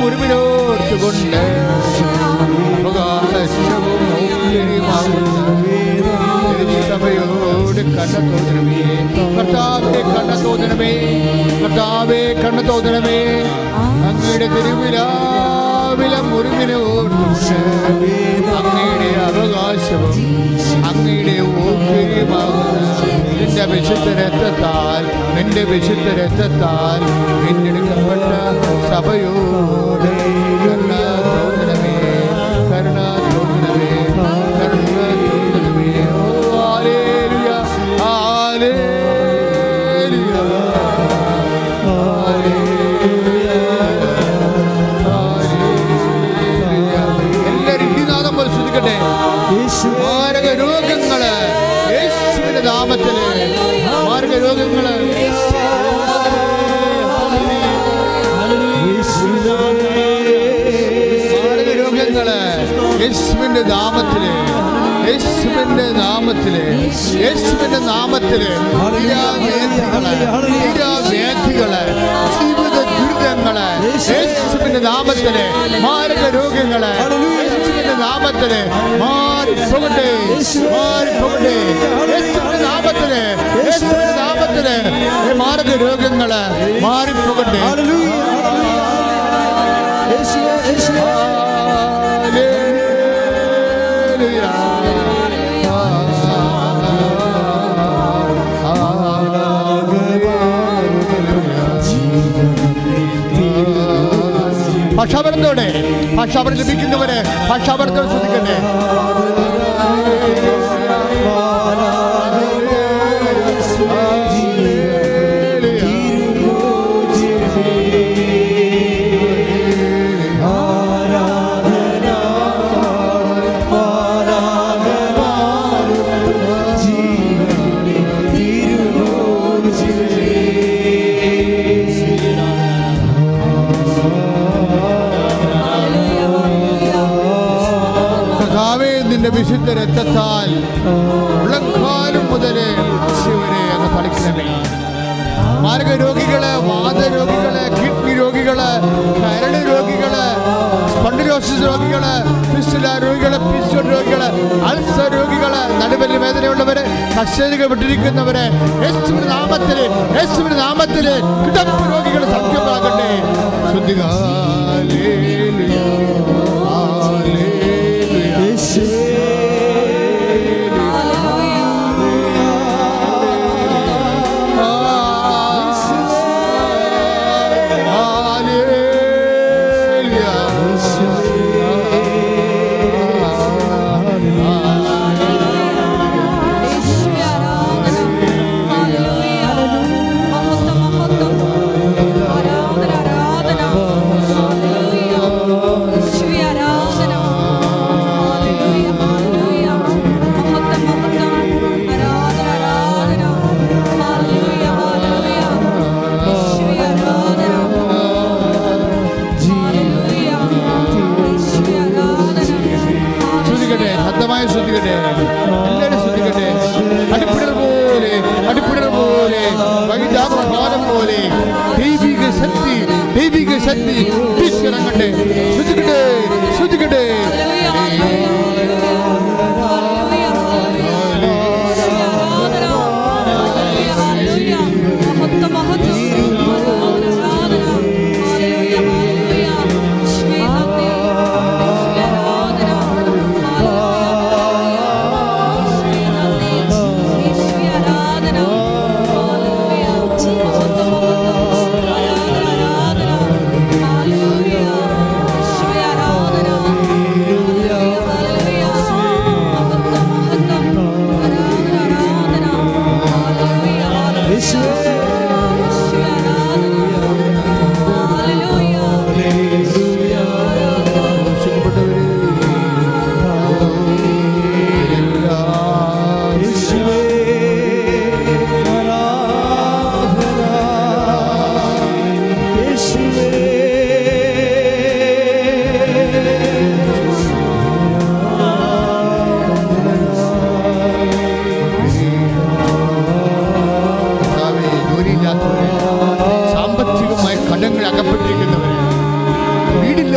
മുറിവിലോർത്തുകൊണ്ട് സഭയോട് കണ്ണ തോന്നണമേ കർത്താവേ, കണ്ണ തോന്നണമേ കർത്താവേ, കണ്ണ തോന്നണമേ. അങ്ങയുടെ തിരുവിലാവിലെ മുറിവിനോർത്തുകൊണ്ട് അങ്ങയുടെ അവകാശവും അങ്ങയുടെ ഓഹരിയുമാകുന്ന നിന്റെ വിശുദ്ധ രക്തത്താൽ വീണ്ടെടുക്കപ്പെട്ട സഭയോട് കരുണ തോന്നണമേ, കരുണ തോന്നണമേ, കരുണ തോന്നണമേ. ഹല്ലേലൂയ, ഹല്ലേലൂയ, ഹല്ലേലൂയ, ഹല്ലേലൂയ. എല്ലാവരും ഇടിനാദം പോലെ ശ്രദ്ധിക്കട്ടെ. മാരക രോഗങ്ങള് യേശുവിന്റെ നാമത്തില്, മാരക രോഗങ്ങള് യേശുവിന്റെ നാമത്തില്, യേശുവിന്റെ നാമത്തില്, യേശുവിന്റെ നാമത്തില് വ്യാധികള്, ജീവിത ദുരിതങ്ങള് യേശുവിന്റെ നാമത്തില്, മാരക രോഗങ്ങള് യേശുവിന്റെ നാമത്തില് മാറിപ്പോകട്ടെ, മാറിപ്പോകട്ടെ. യേശുവിന്റെ നാമത്തില്, യേശുവിന്റെ നാമത്തില് മാരക രോഗങ്ങള് മാറിപ്പോകട്ടെ. ഭാഷാപരത്തോടെ, ഭാഷാപരം ലഭിക്കുന്നവര് ഭാഷാപരത്തോടെ ശ്രദ്ധിക്കട്ടെ. വിശുദ്ധ രക്തത്താൽ ഉള്ളക്കാലം മുതല് ശിവനെ അങ്ങ് തളിക്കണമേ. മാരക രോഗികള്, വാതരോഗികള്, കിഡ്നി രോഗികള്, കരട് രോഗികള്, സ്പോണ്ടിലോസിസ് രോഗികള്, ഫിസ്റ്റുല രോഗികള്, പിസ്റ്റോൾ രോഗികള്, അൾസർ രോഗികള്, നടുവല്ല് വേദനയുള്ളവര്, കശേരുകൾ വിട്ടിരിക്കുന്നവര് യേശുവിന്റെ നാമത്തില്, യേശുവിന്റെ നാമത്തില് കിടപ്പ് രോഗികൾ സൗഖ്യമാകട്ടെ. ശ്രദ്ധിക്കുക.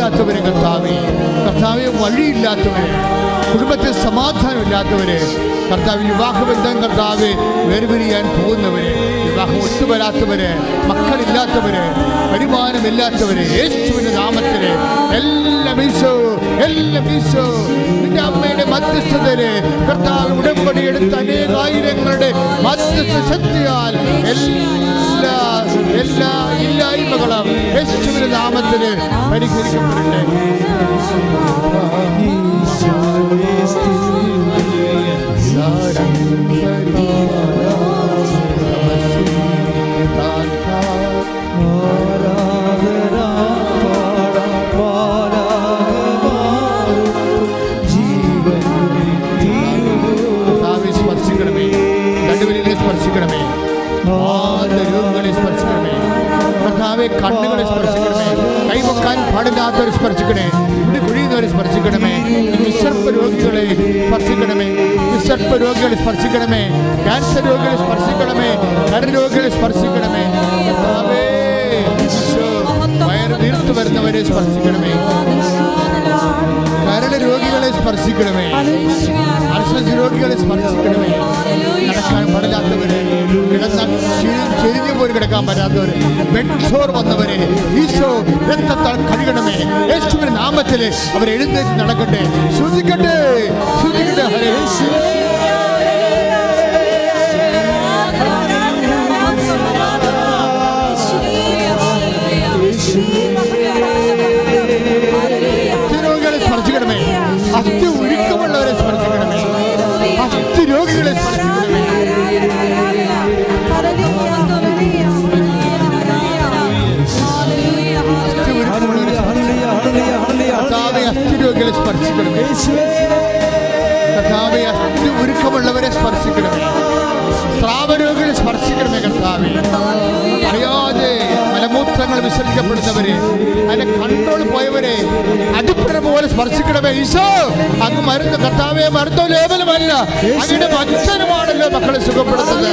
വഴിയില്ലാത്തവരെ കർത്താവേ, കർത്താവെ വഴിയില്ലാത്തവരെ, കുടുംബത്തിൽ സമാധാനമില്ലാത്തവരെ കർത്താവ്, വിവാഹബന്ധം കർത്താവ് വേർപിരിയാൻ പോകുന്നവരെ, വിവാഹം ഒത്തുവരാത്തവര്, മക്കളില്ലാത്തവര്, വരുമാനമില്ലാത്തവര്, യേശുവിന്റെ നാമത്തില് എല്ലാം ഈശോ നിന്റെ അമ്മയുടെ മധ്യസ്ഥതയില് കർത്താവ് ഉടമ്പടി എടുത്ത അനേകായിരങ്ങളുടെ മധ്യസ്ഥ ശക്തിയാൽ എല്ലാ ഇല്ലായ്മകളും യേശുവിന്റെ നാമത്തില് പരിഹരിക്കപ്പെടട്ടെ. സ്പർശിക്കണമേ, രോഗങ്ങളെ സ്പർശിക്കണമേ കർത്താവെ, കണ്ണുകളെ സ്പർശിക്കണമേ, കൈവക്കാൻ പാടില്ലാത്തവരെ സ്പർശിക്കണേ, ഇവിടെ കുഴിയുന്നവരെ സ്പർശിക്കണമേ, വിസർപ്പ രോഗികളെ സ്പർശിക്കണമേ, വിസർപ്പ രോഗികളെ സ്പർശിക്കണമേ, ക്യാൻസർ രോഗികളെ സ്പർശിക്കണമേ, കരരോഗികളെ സ്പർശിക്കണമേ കർത്താവേ, വയറ് വീർത്തു വരുന്നവരെ സ്പർശിക്കണമേ, കരൾ രോഗികളെ സ്പർശിക്കണമേ, അൾസർ രോഗികളെ സ്പർശിക്കണമേ, നടക്കാൻ പാടില്ലാത്തവരെ, ചെരിഞ്ഞു പോലും കിടക്കാൻ പറ്റാത്തവര്, ബെഡ്സോർ വന്നവരെ ഈശോ രക്തത്താൽ കഴുകണമേ, യേശുവിന്റെ നാമത്തില് അവർ എഴുന്നേറ്റ് നടക്കട്ടെ. ശ്രുതിക്കട്ടെ ഹരേ യേശു. രോഗികളെ സ്പർശിക്കണമേ, അസ്ഥി ഉരുക്കമുള്ളവരെ സ്പർശിക്കണമേ, അസ്ഥി രോഗികളെ സ്പർശിക്കണമേ, അസ്ഥി രോഗികളെ സ്പർശിക്കണമേ, കർത്താവെ അസ്ഥി ഉരുക്കമുള്ളവരെ സ്പർശിക്കണമേ, സ്രാവരോഗികളെ സ്പർശിക്കണമേ കർത്താവെ, അറിയാതെ മലമൂത്രങ്ങൾ വിസർജിക്കപ്പെടുന്നവരെ, അതിന്റെ കൺട്രോൾ പോയവരെ അതിപ്രമ പോലെ സ്പർശിക്കണമേ ഈശോ. അങ്ങ് മരുന്ന് കർത്താവെ, മരുന്നോ ലേബലുമല്ല, അങ്ങയുടെ വചനമാണല്ലോ മക്കളെ സുഖപ്പെടുന്നത്.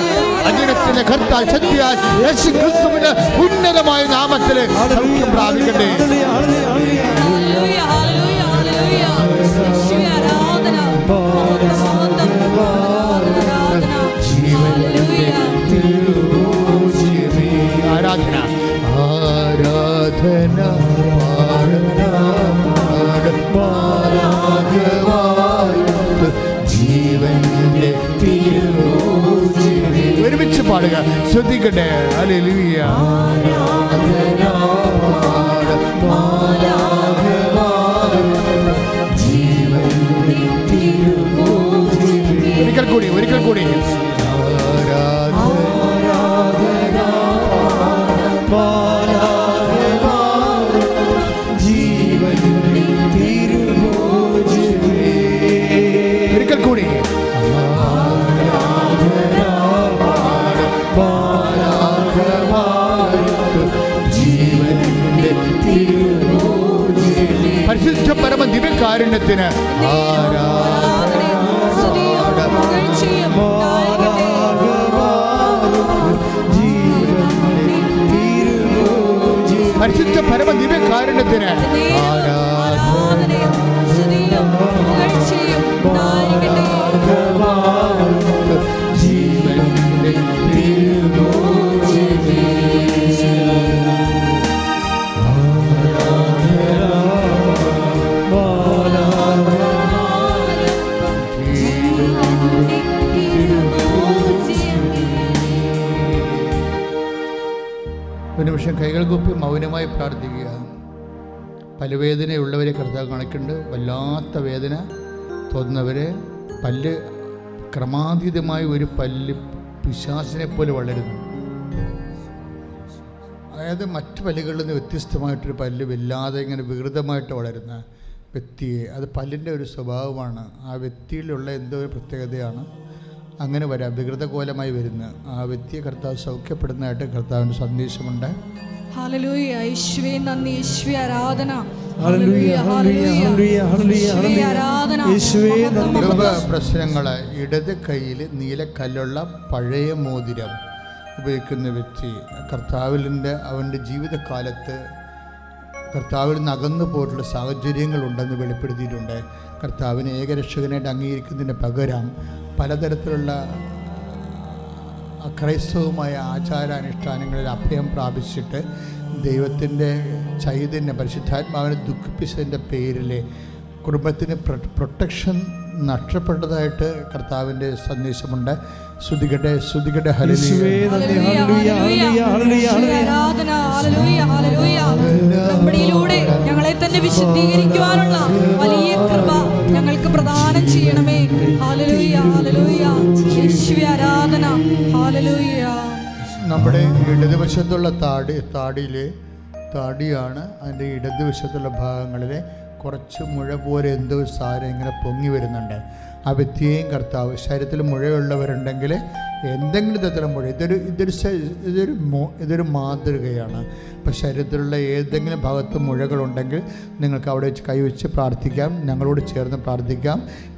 അങ്ങിടത്തിന്റെ കർത്താൽ ശക്തിയാൽ യേശു ക്രിസ്തുവിന്റെ ഉന്നതമായ നാമത്തില് സൗഖ്യം പ്രാപിക്കട്ടെ. ആരാധന ആരാധന ജീവന്റെ ഒരുമിച്ച് പാടുക, ശ്രദ്ധിക്കട്ടെ. ഹല്ലേലൂയ. ഒരിക്കൽ കൂടി പരിശുദ്ധ പരമ ദിവ്യകാരുണ്യത്തിന് പരിശുദ്ധ പരമ ദിവ്യകാരുണ്യത്തിന് ഒരു നിമിഷം കൈകൾ കൂപ്പി മൗനമായി പ്രാർത്ഥിക്കുക. പല്ലുവേദനയുള്ളവരെ കർത്താവ് കണക്കുണ്ട്. വല്ലാത്ത വേദന തോന്നുന്നവരെ, പല്ല് ക്രമാതീതമായി ഒരു പല്ല് പിശാചിനെ പോലെ വളരുന്നു. അതായത് മറ്റു പല്ലുകളിൽ നിന്ന് വ്യത്യസ്തമായിട്ടൊരു പല്ല് വല്ലാതെ ഇങ്ങനെ വികൃതമായിട്ട് വളരുന്ന വ്യക്തിയെ, അത് പല്ലിൻ്റെ ഒരു സ്വഭാവമാണ്. ആ വ്യക്തിയിലുള്ള എന്തോ ഒരു പ്രത്യേകതയാണ്. അങ്ങനെ വരാം, വികൃതകോലമായി വരുന്ന ആ വ്യക്തിയെ കർത്താവ് സൗഖ്യപ്പെടുന്നതായിട്ട് കർത്താവിൻ്റെ സന്ദേശമുണ്ട്. ഹല്ലേലൂയ. യേശുവേ നന്ദി, യേശുവേ ആരാധന. പ്രശ്നങ്ങള്, ഇടത് കയ്യിൽ നീലക്കല്ലുള്ള പഴയ മോതിരം ഉപയോഗിക്കുന്ന വ്യക്തി കർത്താവിൻ്റെ അവൻ്റെ ജീവിതകാലത്ത് കർത്താവിൽ നിന്ന് അകന്നു പോയിട്ടുള്ള സാഹചര്യങ്ങളുണ്ടെന്ന് വെളിപ്പെടുത്തിയിട്ടുണ്ട്. കർത്താവിനെ ഏകരക്ഷകനായിട്ട് അംഗീകരിക്കുന്നതിന് പകരം പലതരത്തിലുള്ള അക്രൈസ്തവമായ ആചാരാനുഷ്ഠാനങ്ങളിൽ അഭയം പ്രാപിച്ചിട്ട് ദൈവത്തിൻ്റെ ചൈതന്യം പരിശുദ്ധാത്മാവിനെ ദുഃഖിപ്പിച്ചതിൻ്റെ പേരിൽ കുടുംബത്തിന് പ്രൊട്ടക്ഷൻ നഷ്ടപ്പെട്ടതായിട്ട് കർത്താവിൻ്റെ സന്ദേശമുണ്ട്. ശ്രുതികട്ടെ ശ്രുതികട്ടെ ഞങ്ങളെ തന്നെ വിശുദ്ധീകരിക്കുവാനുള്ള വലിയ കൃപ ഞങ്ങൾക്ക് പ്രദാനം ചെയ്യണമേ. ഹല്ലേലൂയ ഹല്ലേലൂയ യേശുവേ ആരാധന ഹല്ലേലൂയ. നമ്മുടെ ഇടതുവശത്തുള്ള താടിയാണ് അതിൻ്റെ ഇടതുവശത്തുള്ള ഭാഗങ്ങളിൽ കുറച്ച് മുഴ പോലെ എന്തോ സാരം ഇങ്ങനെ പൊങ്ങി വരുന്നുണ്ട്. ആ വ്യക്തിയെയും കർത്താവ് ശരീരത്തിൽ മുഴയുള്ളവരുണ്ടെങ്കിൽ എന്തെങ്കിലും തരത്തിലുള്ള മുഴ ഇതൊരു മാതൃകയാണ്. അപ്പോൾ ശരീരത്തിലുള്ള ഏതെങ്കിലും ഭാഗത്ത് മുഴകളുണ്ടെങ്കിൽ നിങ്ങൾക്ക് അവിടെ വെച്ച് കൈവച്ച് പ്രാർത്ഥിക്കാം, ഞങ്ങളോട് ചേർന്ന് പ്രാർത്ഥിക്കാം.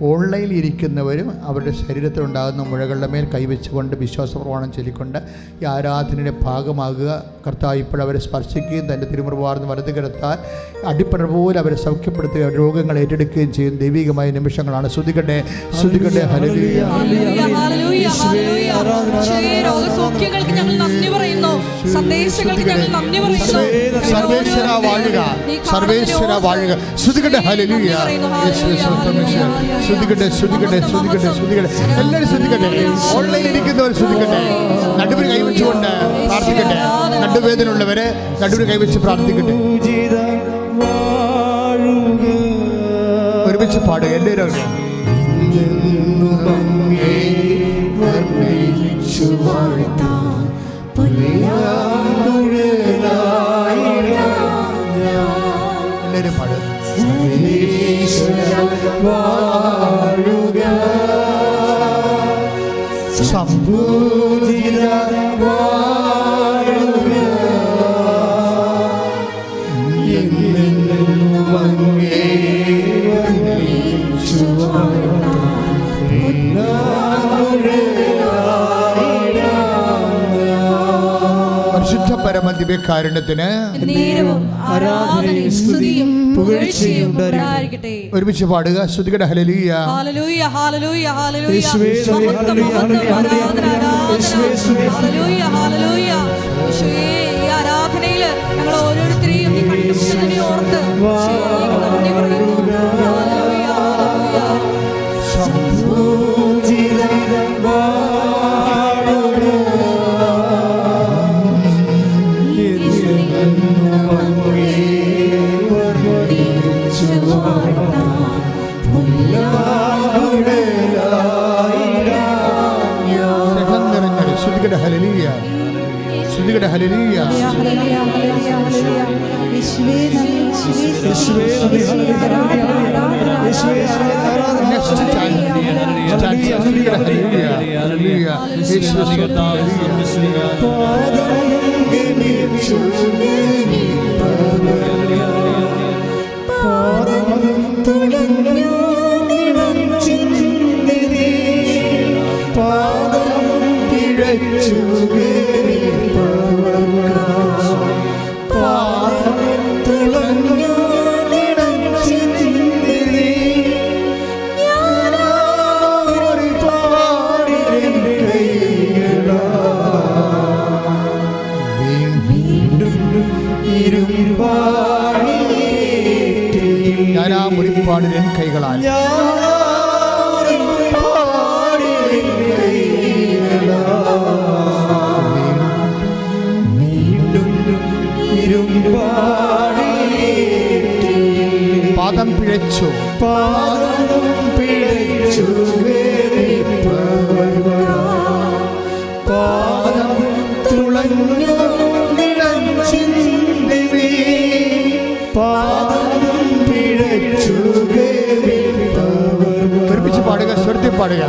ഓൺലൈനിൽ ഇരിക്കുന്നവരും അവരുടെ ശരീരത്തിലുണ്ടാകുന്ന മുഴകളുടെ മേൽ കൈവച്ചുകൊണ്ട് വിശ്വാസ പ്രമാണം ചൊല്ലിക്കൊണ്ട് ഈ ആരാധനയുടെ ഭാഗമാകുക. കർത്താവ് ഇപ്പോഴവരെ സ്പർശിക്കുകയും തൻ്റെ തിരുമുറിവാർന്ന് വലത് കിടത്താൻ അടിപ്പട പോലെ അവരെ സൗഖ്യപ്പെടുത്തുക, രോഗങ്ങൾ ഏറ്റെടുക്കുകയും ചെയ്യും ദൈവികമായ നിമിഷങ്ങളാണ്. ശ്രുതികട്ടെ ശ്രുതികട്ടെ ഹല്ലേലൂയ ഹല്ലേലൂയ ഹല്ലേലൂയ. രോഗസൗഖ്യങ്ങൾക്ക് ഞങ്ങൾ നന്ദി പറയുന്നു, സന്ദേശങ്ങൾക്ക് ഞങ്ങൾ നന്ദി പറയുന്നു. സർവേശ്വര വാഴുക, സർവേശ്വര വാഴുക. ശ്രുതികട്ടെ ഹല്ലേലൂയ. ശ്രുതികട്ടെ ശ്രുതികട്ടെ ശ്രുതികട്ടെ ശ്രുതികട്ടെ എല്ലാവരും ശ്രുതികട്ടെ. ഓൺലൈനിൽ ഇരിക്കുന്നവർ ശ്രുതികട്ടെ. നടുവിന് കൈവച്ചുകൊണ്ട് പ്രാർത്ഥിക്കട്ടെ. നടുവേദന ഉള്ളവരെ നടുവിന് കൈവച്ച് പ്രാർത്ഥിക്കട്ടെ. ഒരുമിച്ച് പാടുക എല്ലാവരും. എല്ലാവരും പാടുക. സംപൂജിത പരിശുദ്ധ പരമദിവ്യകാരുണ്യത്തിന് ഒരുമിച്ച് പാടുക. ശ്രുതികട്ടെ ഹല്ലേലൂയ ഹല്ലേലൂയ ഹല്ലേലൂയ ഹല്ലേലൂയ ഹല്ലേലൂയ ഹല്ലേലൂയ. യേശുവേ, ഈ ആരാധനയിൽ ഞങ്ങൾ ഓരോരുത്തരെയും നീ കണ്ടുമുട്ടുന്നതിനെ ഓർത്ത് നന്ദി പറയുന്നു. ഹല്ലേലൂയ ശ്രുതികട്ടെ ഹല്ലേലൂയ ശ്രുതികട്ടെ ഹല്ലേലൂയ. ഞാൻ ആ മുറിപ്പാടിൻ കൈകളാൽ പാദം പിഴച്ചു പാദം തുളഞ്ഞു ഒരുമിച്ച് പാടുക, സ്വരത്തിൽ പാടുക.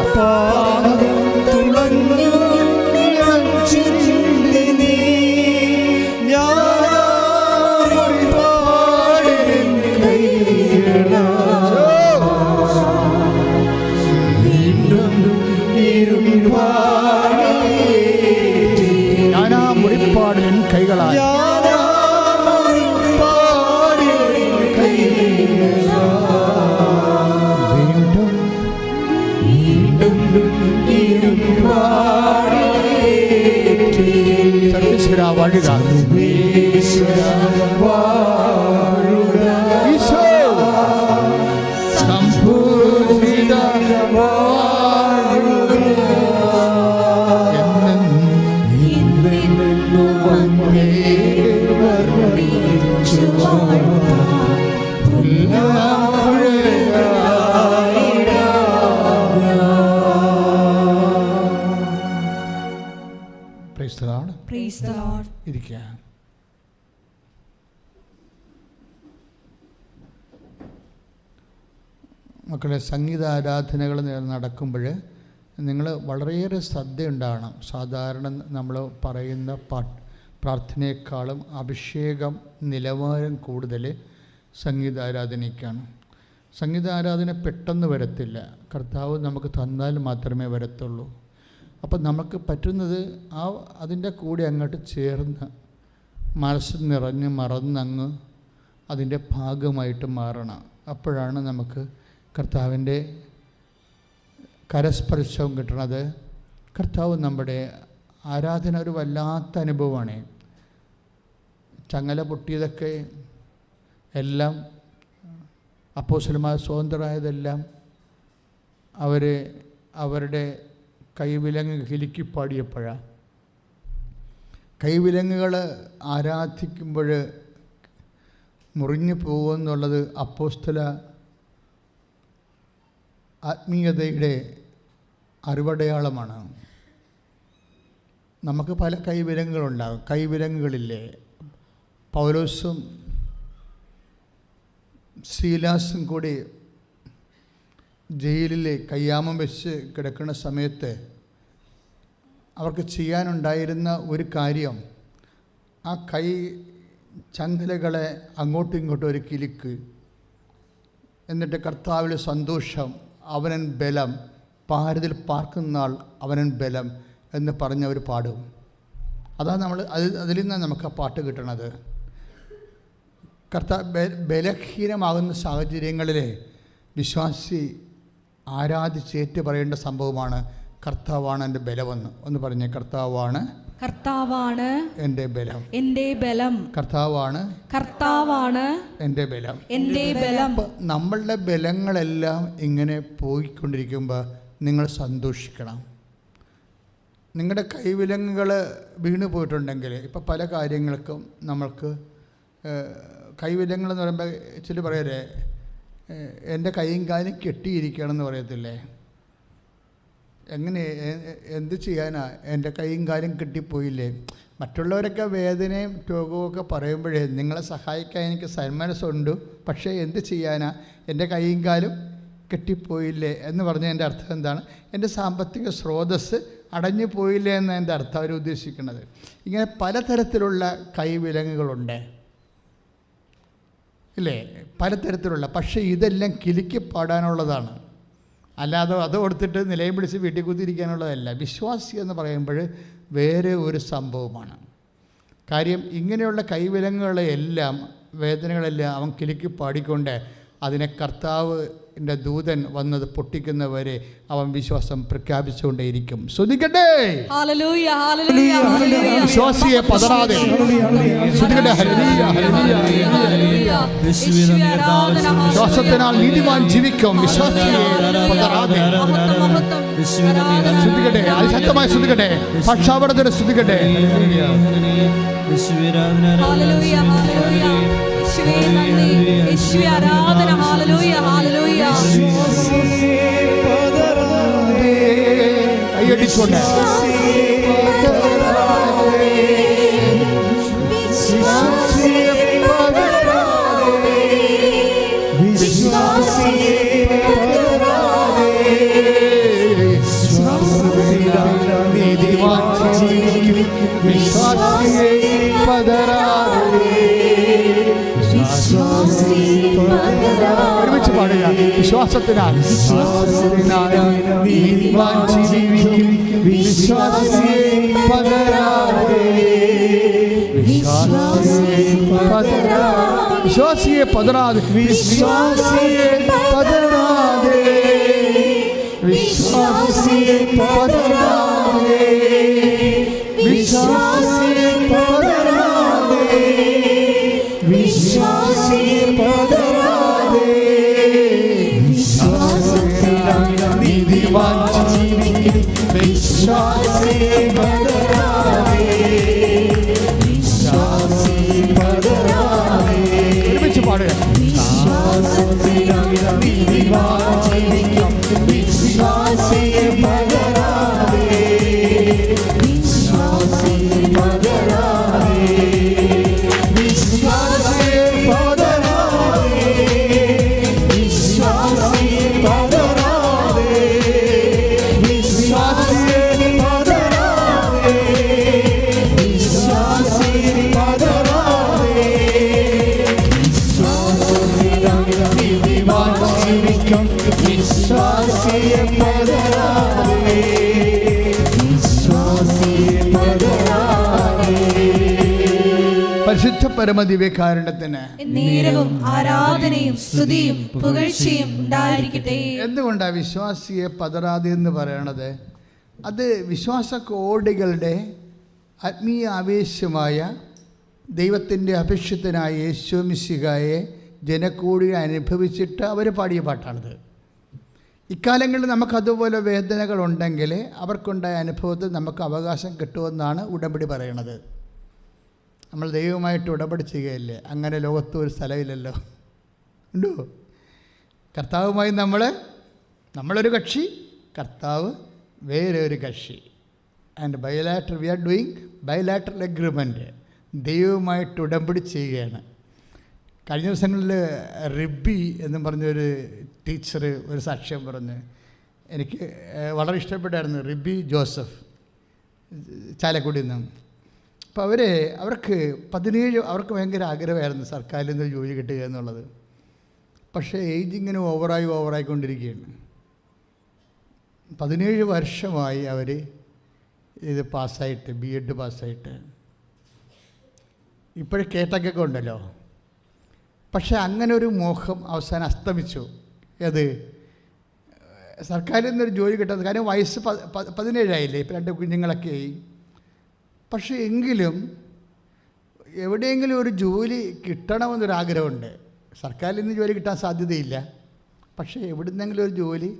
ഞാനാ മുറിപ്പാടിൻ കൈകളാൽ ഇരിക്കുക. മക്കളെ, സംഗീത ആരാധനകൾ നടക്കുമ്പോൾ നിങ്ങൾ വളരെയേറെ ശ്രദ്ധയുണ്ടാകണം. സാധാരണ നമ്മൾ പറയുന്ന പ്രാർത്ഥനയെക്കാളും അഭിഷേകം നിലവാരം കൂടുതൽ സംഗീതാരാധനയ്ക്കാണ്. സംഗീതാരാധന പെട്ടെന്ന് വരത്തില്ല. കർത്താവ് നമുക്ക് തന്നാൽ മാത്രമേ വരത്തുള്ളൂ. അപ്പം നമുക്ക് പറ്റുന്നത് അതിൻ്റെ കൂടെ അങ്ങോട്ട് ചേർന്ന് മനസ്സ് നിറഞ്ഞ് മറന്നങ്ങ് അതിൻ്റെ ഭാഗമായിട്ട് മാറണം. അപ്പോഴാണ് നമുക്ക് കർത്താവിൻ്റെ കരസ്പർശവും കിട്ടണത്. കർത്താവ് നമ്മുടെ ആരാധന ഒരു വല്ലാത്ത അനുഭവമാണ്. ചങ്ങല പൊട്ടിയതൊക്കെ എല്ലാം അപ്പോസ്തലന്മാർ സ്വതന്ത്രരായതെല്ലാം അവരുടെ കൈവിലങ്ങ് കിലുക്കി പാടിയപ്പോഴാണ്. കൈവിലങ്ങുകൾ ആരാധിക്കുമ്പോൾ മുറിഞ്ഞു പോകുമെന്നുള്ളത് അപ്പോസ്തല ആത്മീയതയുടെ അറിവടയാളമാണ്. നമുക്ക് പല കൈവിലങ്ങുകളുണ്ടാകും. കൈവിലങ്ങുകളില്ലേ? പൗലോസും ശീലാസും കൂടി ജയിലിൽ കയ്യാമം വെച്ച് കിടക്കുന്ന സമയത്ത് അവർക്ക് ചെയ്യാനുണ്ടായിരുന്ന ഒരു കാര്യം, ആ കൈ ചങ്ങലകളെ അങ്ങോട്ടും ഇങ്ങോട്ടും ഒരു കിലുക്ക്, എന്നിട്ട് കർത്താവിലെ സന്തോഷം, അവനൻ ബലം, പാരതിൽ പാർക്കുന്ന ആൾ അവനൻ ബലം എന്ന് പറഞ്ഞവർ പാടും. അതാണ് അതിൽ നിന്നാണ് നമുക്ക് ആ പാട്ട് കിട്ടണത്. ബലഹീനമാകുന്ന സാഹചര്യങ്ങളിൽ വിശ്വാസി ആരാധിച്ചേറ്റ് പറയേണ്ട സംഭവമാണ് കർത്താവാണ് എൻ്റെ ബലമെന്ന്. ഒന്ന് പറഞ്ഞേ, കർത്താവാണ് എൻ്റെ ബലം, എൻ്റെ ബലം. കർത്താവാണ് എൻ്റെ ബലം, എൻ്റെ ബലം. നമ്മളുടെ ബലങ്ങളെല്ലാം ഇങ്ങനെ പോയിക്കൊണ്ടിരിക്കുമ്പോൾ നിങ്ങൾ സന്തോഷിക്കണം. നിങ്ങളുടെ കൈവിലങ്ങുകൾ വീണു പോയിട്ടുണ്ടെങ്കിൽ, ഇപ്പോൾ പല കാര്യങ്ങൾക്കും നമ്മൾക്ക് കൈവിലങ്ങളെന്ന് പറയുമ്പോൾ ചില പറയല്ലേ, എൻ്റെ കൈയും കാലും കെട്ടിയിരിക്കണമെന്ന് പറയത്തില്ലേ? എങ്ങനെ, എന്ത് ചെയ്യാനാ? എൻ്റെ കൈയും കാലും കെട്ടിപ്പോയില്ലേ? മറ്റുള്ളവരൊക്കെ വേദനയും രോഗവും ഒക്കെ പറയുമ്പോഴേ നിങ്ങളെ സഹായിക്കാൻ എനിക്ക് സന്മനസ്സുണ്ട്, പക്ഷേ എന്ത് ചെയ്യാനാ, എൻ്റെ കൈയും കാലും കെട്ടിപ്പോയില്ലേ എന്ന് പറഞ്ഞതിൻ്റെ അർത്ഥം എന്താണ്? എൻ്റെ സാമ്പത്തിക സ്രോതസ്സ് അടഞ്ഞു പോയില്ലേ എന്ന് എൻ്റെ അർത്ഥം അവർ ഉദ്ദേശിക്കുന്നത്. ഇങ്ങനെ പലതരത്തിലുള്ള കൈവിലങ്ങുകളുണ്ട് ഇല്ലേ? പലതരത്തിലുള്ള. പക്ഷേ ഇതെല്ലാം കിലുക്കി പാടാനുള്ളതാണ്, അല്ലാതെ അത് കൊടുത്തിട്ട് നിലയും പിടിച്ച് വീട്ടിൽ കുത്തിയിരിക്കാനുള്ളതല്ല. വിശ്വാസി എന്ന് പറയുമ്പോൾ വേറെ ഒരു സംഭവമാണ്. കാര്യം ഇങ്ങനെയുള്ള കൈവിലങ്ങുകളെല്ലാം, വേദനകളെല്ലാം അവൻ കിലുക്കി പാടിക്കൊണ്ട് അതിനെ കർത്താവിൻ്റെ ദൂതൻ വന്നത് പൊട്ടിക്കുന്നവരെ അവൻ വിശ്വാസം പ്രഖ്യാപിച്ചുകൊണ്ടേയിരിക്കും. ശ്രുതിക്കട്ടെ, വിശ്വാസിയെ പതറാതെ വിശ്വാസത്തിനാൽ നീതിമാൻ ജീവിക്കും. വിശ്വാസിയെ പതറാതെ ശ്രുതിക്കട്ടെ, അതിശക്തമായി ശ്രുതിക്കട്ടെ, പക്ഷാപടത്തിന് ശ്രുതിക്കട്ടെ. കൈയടിച്ചോണ്ട് ഒരുമിച്ച് പാടുക. വിശ്വാസത്തിനാൽ നീതിമാൻ ജീവിക്കും, വിശ്വാസിയെ പതറാതെ, വിശ്വാസിയെ പതറാതെ, വിശ്വാസിയെ പതറാതെ, വിശ്വാസിയെ പതറാതെ, വിശ്വാസിയെ പതറാതെ, വിശ്വാസിയെ പതറാതെ, നീതിമാൻ ജീവിക്കും, വിശ്വാസിയെ പതറാതെ, വിശ്വാസിയെ പതറാതെ. ഒരുമിച്ച് പാടുക. നീതിമാൻ ജീവിക്കും, വിശ്വാസിയെ പതറാതെ, പരമദിവ്യകാരുണ്യത്തിന് നേരവും ആരാധനയും സ്തുതിയും പുകഴ്ചയും ഉണ്ടായിരിക്കട്ടെ. എന്തുകൊണ്ടാണ് വിശ്വാസിയെ പതറാതെ എന്ന് പറയണത്? അത് വിശ്വാസ കോടികളുടെ ആത്മീയ ആവേശമായ ദൈവത്തിൻ്റെ അഭിഷിക്തനായ യേശു മിശിഹായെ ജനക്കൂടി അനുഭവിച്ചിട്ട് അവർ പാടിയ പാട്ടാണിത്. ഇക്കാലങ്ങളിൽ നമുക്കതുപോലെ വേദനകളുണ്ടെങ്കിൽ അവർക്കുണ്ടായ അനുഭവത്തിൽ നമുക്ക് അവകാശം കിട്ടുമെന്നാണ് ഉടമ്പടി പറയണത്. നമ്മൾ ദൈവമായിട്ട് ഉടമ്പടി ചെയ്യുകയല്ലേ? അങ്ങനെ ലോകത്ത് ഒരു സ്ഥലമില്ലല്ലോ, ഉണ്ടോ? കർത്താവുമായി നമ്മളൊരു കക്ഷി, കർത്താവ് വേറെ ഒരു കക്ഷി. And bilateral we are doing bilateral agreement. ദൈവവുമായിട്ട് ഉടമ്പടി ചെയ്യുകയാണ്. കഴിഞ്ഞ ദിവസങ്ങളിൽ റിബി എന്നും പറഞ്ഞൊരു ടീച്ചർ ഒരു സാക്ഷ്യം പറഞ്ഞ് എനിക്ക് വളരെ ഇഷ്ടപ്പെട്ടായിരുന്നു. റിബി ജോസഫ്, ചാലക്കുടിയിൽ നിന്നും. അപ്പോൾ അവർക്ക് അവർക്ക് ഭയങ്കര ആഗ്രഹമായിരുന്നു സർക്കാരിൽ നിന്ന് ജോലി കിട്ടുക എന്നുള്ളത്. പക്ഷേ ഏജ് ഇങ്ങനെ ഓവറായിക്കൊണ്ടിരിക്കുകയാണ്. 17 വർഷമായി അവർ ഇത് പാസ്സായിട്ട്, BEd പാസ്സായിട്ട്. ഇപ്പോഴും കേട്ടൊക്കെ ഉണ്ടല്ലോ. പക്ഷേ അങ്ങനെ ഒരു മോഹം അവസാനം അസ്തമിച്ചു. ഏത്? സർക്കാരിൽ നിന്നൊരു ജോലി കിട്ടുന്നത്. കാര്യം വയസ്സ് 17 ആയില്ലേ, ഇപ്പം 2 കുഞ്ഞുങ്ങളൊക്കെ ആയി. പക്ഷേ എങ്കിലും എവിടെയെങ്കിലും ഒരു ജോലി കിട്ടണമെന്നൊരാഗ്രഹമുണ്ട്. സർക്കാരിൽ നിന്ന് ജോലി കിട്ടാൻ സാധ്യതയില്ല, പക്ഷേ എവിടുന്നെങ്കിലും ഒരു ജോലി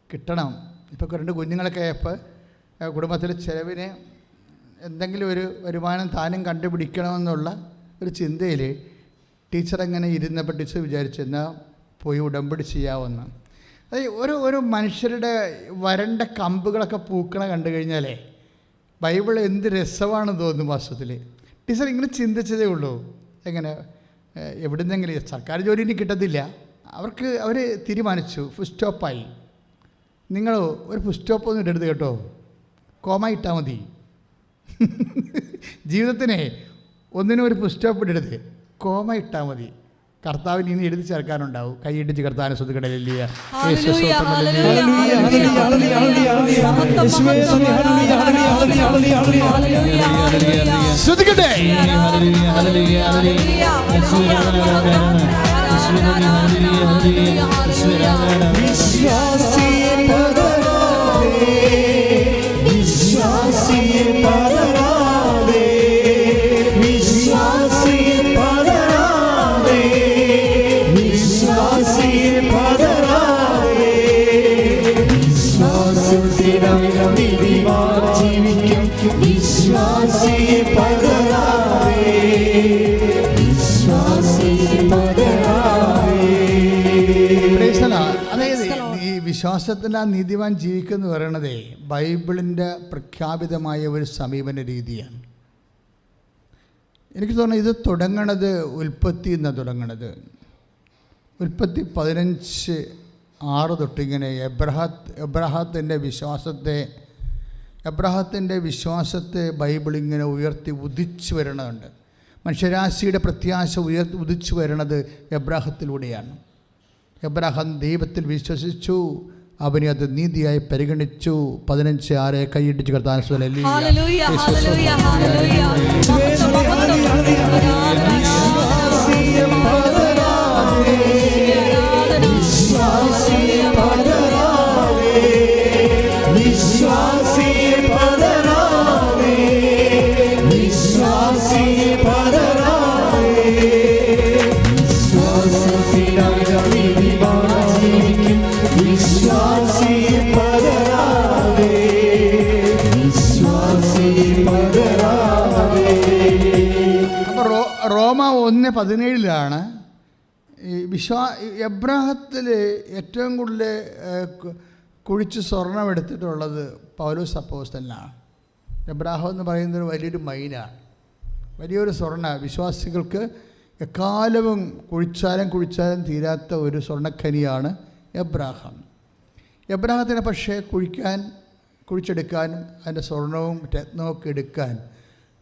കിട്ടണം. ഇപ്പോൾ 2 കുഞ്ഞുങ്ങളൊക്കെ ആയപ്പോൾ കുടുംബത്തിലെ ചിലവിന് എന്തെങ്കിലും ഒരു വരുമാനം താനും കണ്ടുപിടിക്കണമെന്നുള്ള ഒരു ചിന്തയിൽ ടീച്ചർ അങ്ങനെ ഇരുന്നപ്പോൾ ടീച്ചർ വിചാരിച്ചെന്നാൽ പോയി ഉടമ്പടി ചെയ്യാമെന്ന്. അത് ഒരു മനുഷ്യരുടെ വരണ്ട കമ്പുകളൊക്കെ പൂക്കണ കണ്ടു കഴിഞ്ഞാലേ ബൈബിൾ എന്ത് രസമാണെന്ന് തോന്നുന്നു. വാസ്തവത്തിൽ ടീച്ചർ ഇങ്ങനെ ചിന്തിച്ചതേ ഉള്ളൂ. എങ്ങനെ എവിടുന്നെങ്കിലും സർക്കാർ ജോലി ഇനി കിട്ടത്തില്ല. അവർ തീരുമാനിച്ചു, ഫുൾ സ്റ്റോപ്പായി. നിങ്ങൾ ഒരു ഫുൾ സ്റ്റോപ്പൊന്നും ഇടരുത് കേട്ടോ, കോമ ഇട്ടാൽ മതി. ജീവിതത്തിനെ ഒന്നിനും ഒരു ഫുൾ സ്റ്റോപ്പ് ഇടരുത്, കോമ ഇട്ടാൽ മതി. കർത്താവിന് ഇനി എഴുതി ചേർക്കാനുണ്ടാവും. കൈയിടിച്ച് കർത്താവിനെ സ്തുതിക്കടലിയ ശ്രദ്ധിക്കട്ടെ. അതായത് ഈ വിശ്വാസത്തിൽ ആ നീതിമാൻ ജീവിക്കുന്നു പറയണതേ ബൈബിളിൻ്റെ പ്രഖ്യാപിതമായ ഒരു സമീപന രീതിയാണ്. എനിക്ക് തോന്നുന്നു ഇത് തുടങ്ങണത് ഉൽപ്പത്തി എന്നാണ് തുടങ്ങണത്. ഉൽപ്പത്തി 15:6 തൊട്ടിങ്ങനെ എബ്രഹാത്തിൻ്റെ വിശ്വാസത്തെ ബൈബിളിങ്ങനെ ഉയർത്തി ഉദിച്ചു വരണതുണ്ട്. മനുഷ്യരാശിയുടെ പ്രത്യാശ ഉദിച്ചു വരണത് എബ്രാഹത്തിലൂടെയാണ്. എബ്രാഹാം ദൈവത്തിൽ വിശ്വസിച്ചു, അവനെ അത് നീതിയായി പരിഗണിച്ചു. 15:6 കൈയിടിച്ച് കർത്താൻ റോമ 1:17 ഈ എബ്രാഹത്തിൽ ഏറ്റവും കൂടുതൽ കുഴിച്ച് സ്വർണം എടുത്തിട്ടുള്ളത് പൗലോസ് അപ്പോസ്തലനാണ്. എബ്രാഹം എന്ന് പറയുന്നത് വലിയൊരു മൈനാണ്, വലിയൊരു സ്വർണ്ണ. വിശ്വാസികൾക്ക് എക്കാലവും കുഴിച്ചാലും തീരാത്ത ഒരു സ്വർണ്ണഖനിയാണ് എബ്രാഹാം. എബ്രാഹത്തിനെ പക്ഷേ കുഴിച്ചെടുക്കാനും അതിൻ്റെ സ്വർണവും രത്നവും ഒക്കെ എടുക്കാൻ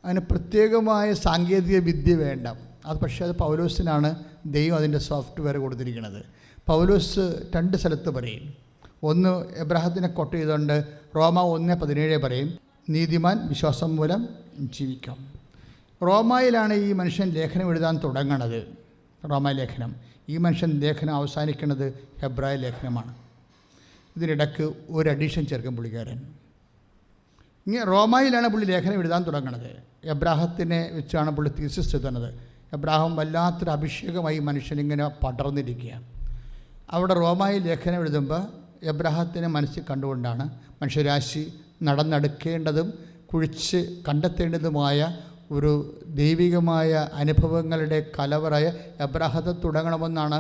അതിന് പ്രത്യേകമായ സാങ്കേതിക വിദ്യ വേണ്ട. അത് പൗലോസിനാണ് ദൈവം അതിൻ്റെ സോഫ്റ്റ്വെയർ കൊടുത്തിരിക്കുന്നത്. പൗലോസ് 2 സ്ഥലത്ത് പറയും. ഒന്ന് എബ്രാഹത്തിനെ കൊട്ട് ചെയ്തുകൊണ്ട് റോമ 1:17 പറയും, നീതിമാൻ വിശ്വാസം മൂലം ജീവിക്കാം. റോമായിലാണ് ഈ മനുഷ്യൻ ലേഖനം എഴുതാൻ തുടങ്ങണത്. റോമാ ലേഖനം. ഈ മനുഷ്യൻ ലേഖനം അവസാനിക്കുന്നത് ഹെബ്രായ ലേഖനമാണ്. ഇതിനിടയ്ക്ക് ഒരു അഡീഷൻ ചേർക്കും പുള്ളിക്കാരൻ. ഇങ്ങനെ റോമായിലാണ് പുള്ളി ലേഖനം എഴുതാൻ തുടങ്ങണത്. എബ്രാഹത്തിനെ വെച്ചാണ് പുള്ളി തീസിസ് എത്തുന്നത്. എബ്രാഹം വല്ലാത്തൊരു അഭിഷേകമായി മനുഷ്യനിങ്ങനെ പടർന്നിരിക്കുക. അവിടെ റോമായി ലേഖനം എഴുതുമ്പോൾ എബ്രാഹത്തിനെ മനസ്സിൽ കണ്ടുകൊണ്ടാണ് മനുഷ്യരാശി നടന്നെടുക്കേണ്ടതും കുഴിച്ച് കണ്ടെത്തേണ്ടതുമായ ഒരു ദൈവികമായ അനുഭവങ്ങളുടെ കലവറയ എബ്രാഹത്തെ തുടങ്ങണമെന്നാണ്